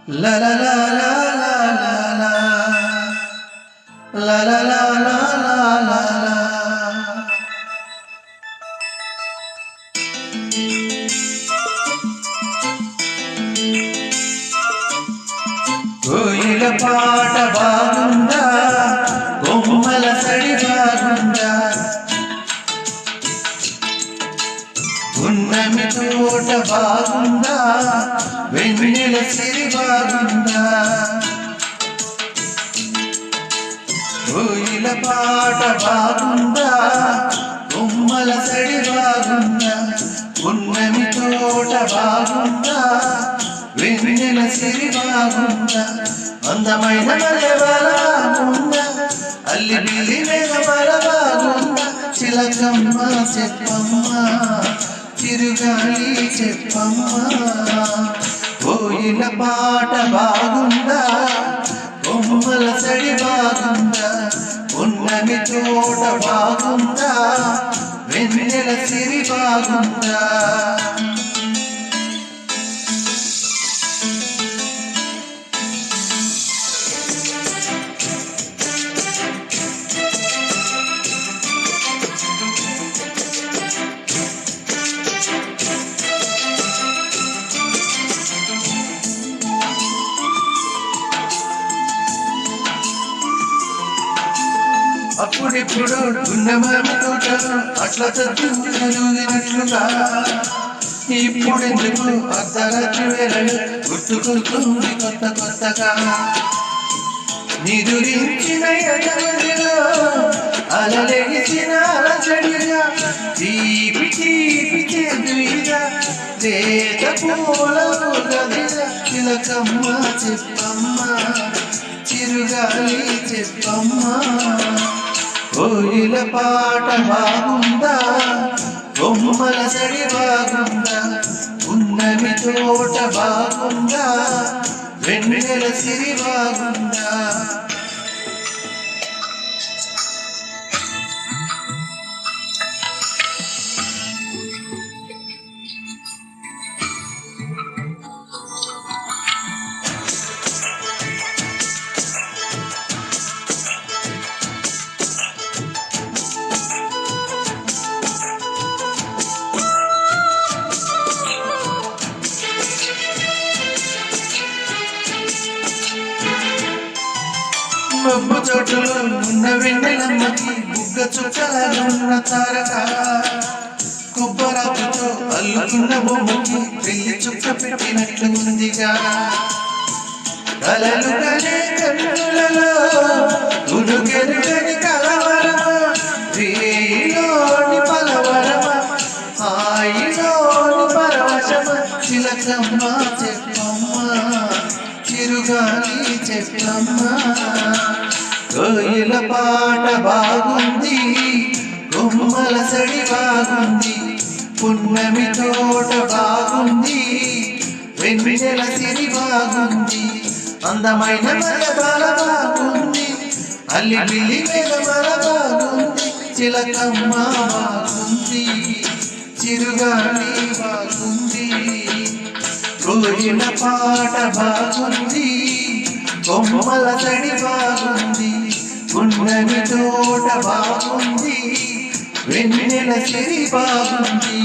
La la la la la la la la la la la la la. కోయిల పాట బాగుందా, కొమ్మల సడి బాగుందా, ఉన్నమి తోట బాగుందా, వెన్నెల సిరి బాగుందా. కోయిల పాట బాగుందా, కొమ్మల సడి బాగుందా, ఉన్నమి తోట బాగుందా, వెన్నెల సిరి బాగుందా. అందమైన మల్లెవాల బాగుందా, అల్లి బిల్లి మేఘమాల బాగుందా. చిలకమ్మ చెప్పమ్మ, చిరుగాలి చెప్పమ్మ. కోయిల పాట బాగుందా, కొమ్మల సడి బాగుందా, ఉన్నమి తోట బాగుందా, వెన్నెల సిరి బాగుందా. అప్పుడిప్పుడు ఉన్నమని తోట అట్లా చదువునట్లుగా, ఇప్పుడెందుకు అర్ధరాత్రి వేళలు గుర్తుకుంటుంది కొత్త కొత్తగా. నిదురించిన ఎదగదిలో అలలెగిసిన అలజడిగా, తీపి తీపి చేదుగా, లేత పూల గదిగా. చిలకమ్మ చెప్పమ్మ, చిరుగాలి చెప్పమ్మ. కోయిల పాట బాగుందా, కొమ్మల సడి బాగుందా, ఉన్నమి తోట బాగుందా, వెన్నెల సిరి బాగుందా. బొమ్మ చోటులో ఉన్న వెన్నెలమ్మకి, బుగ్గ చుక్కలన్న తారక, కొబ్బరాకుతో అల్లుకున్న బొమ్మకి పెళ్లి చుక్క పెట్టినట్లు ఉందిగా. కలలు కనే కన్నులలో ఉడుకెరుగని కలవరమా, రేయిలోని పలవరమా, హాయిలోని పరవశమా. చిలకమ్మ చెప్పమ్మ, చిరుగాలి చెప్పమ్మ. కోయిల పాట బాగుంది, కొమ్మల సడి బాగుంది, పున్నమి తోట బాగుంది, వెన్నెల సిరి బాగుంది. అందమైన మల్లెబాల బాగుంది, అల్లి బిల్లి మేఘమాల బాగుంది. చిలకమ్మ బాగుంది, చిరుగాలి బాగుంది. కోయిల పాట బాగుంది, కొమ్మల సడి బాగుంది, ఉన్నమి తోట బాగుంది, వెన్నెల సిరి బాగుంది.